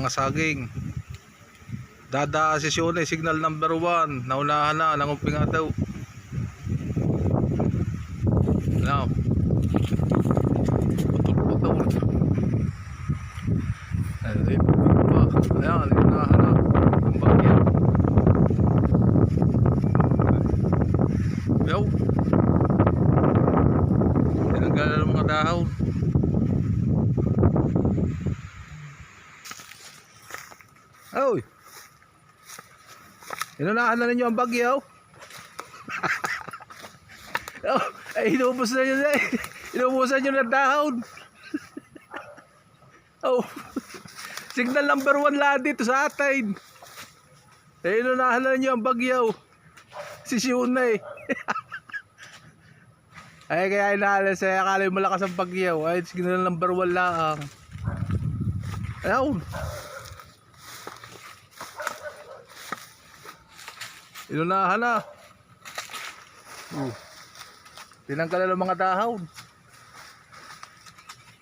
mga saging. Dada sesyon eh, signal number 1. Naunahan na, nangumping nga daw. Now, putol-putol. Ayan, naunahan na. Ang bagyan. Yo. Tinanggalan ng mga dahon. Oy. Inunahan na ninyo ang bagyo. Oh, ay inubos na yun eh. Inubusan nyo ng dahon. Oh. Signal number 1 lahat dito sa atin. Eh inunahan na ninyo ang bagyo. Si Shuna eh. Ay kaya inaalas eh. Akala yung malakas ang bagyo. Ay signal number 1 lang. Ayaw. Inunahan na. Tinanggal na ng mga dahon.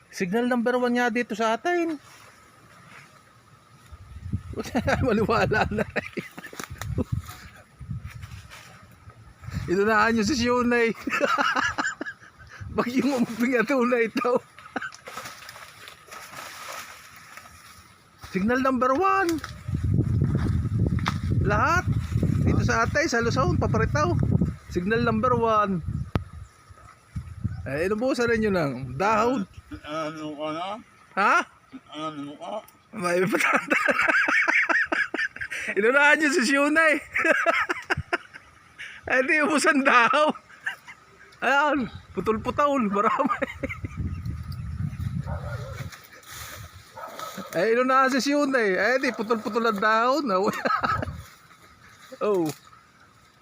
Signal number 1 nga dito sa atin. Maliwala na. Inunahan nyo si Shunay. Bagyong umping ato na ito. Signal number 1. Lahat dito sa atay, sa Luzon, Paparitaw. Signal number 1. Eh, inubusan rin nyo ng dahon. Ano ka na? Ha? Ano ka? May patanda. Inunahan nyo si Shunay. Eh, di ubusan dahon. Ayan, putol-putol, marami. Eh, inunahan si Shunay. Eh, di putol-putol ang dahon. Oh.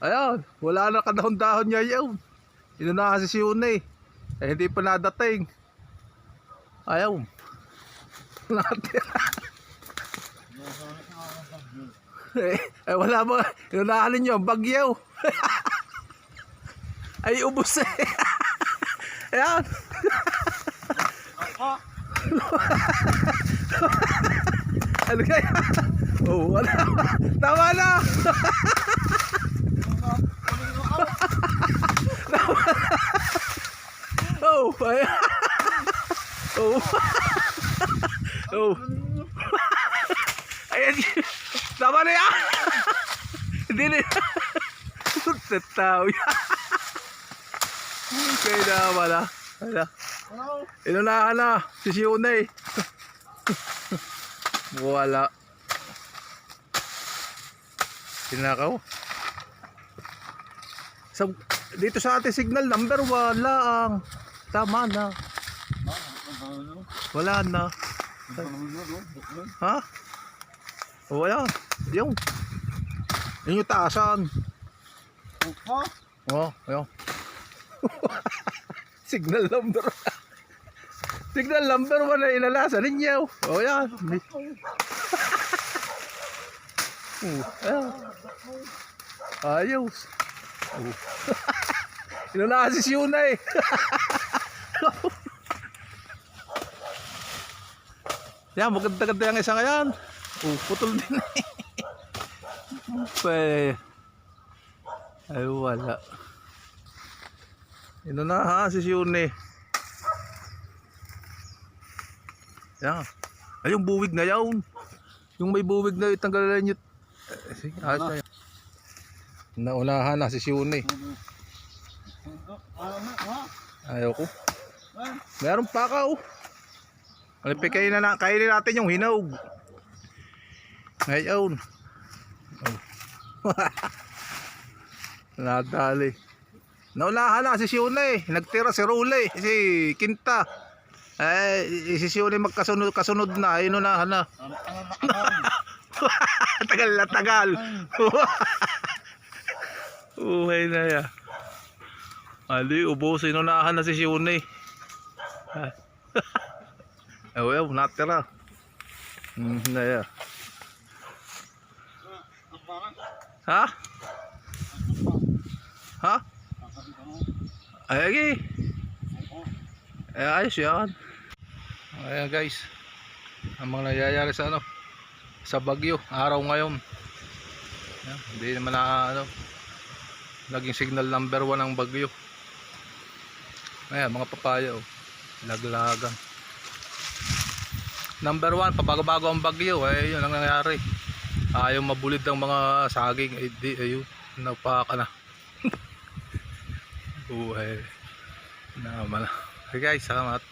Ayan, wala na kadahon-dahon niya yun. Inunahan si Shunay. Eh, hindi pa nadating. Ayaw. Wala ba? Inunahan ninyo ang bagyaw. Ay, ubos eh. Ayan. Ano kaya? Oh, wala. Tama na. Oh, ayan. Oh. Oh. Ayan. Tama na yan. Hindi na. Tataw yan. Kaya na wala. Wala. Inunahan na. Si Shunay. Wala. Tinakaw. So, dito sa ating signal number 1 lang. Tama na. Wala na. Ha? Wala. Yung. Yung taasan. Oh, yung. Signal number 1. Signal number 1 na inalasa ninyo. Oh, yan. Ayan. Ayos. Inunahan si Shunay. Yan, maganda-ganda yung isa ngayon. Putol din. Ay, wala. Inunahan si Shunay. Yan. Ay, yung buwig na yun. Yung may buwig na itanggalan nyo. Sige, ayos na yan. Naunahan na si Shunay. Ayaw ko. Meron pa ka oh. Kainin natin yung hinog. Ngayon. Oh. Nadali. Naunahan na si Shunay. Nagtira si Rule. Si Kinta. Eh, si Shunay magkasunod na. Inunahan na. Tagal na tagal. Uhay na ya. Ali, ubos. Inunahan na si Shunay. Ew, natira. Na ya. Ha? Ha? Ay, ayos yan. Ayan guys, ang mga nangyayari sa ano sa bagyo, araw ngayon. Yan, hindi naman na ano, naging signal number 1 ang bagyo. Ayan, mga papaya oh, laglagan. Number 1, pabago-bago ang bagyo, eh yun ang nangyayari. Ayaw mabulid ng mga saging, eh di, ayun, napaka na. Buhay naman. Okay guys, salamat.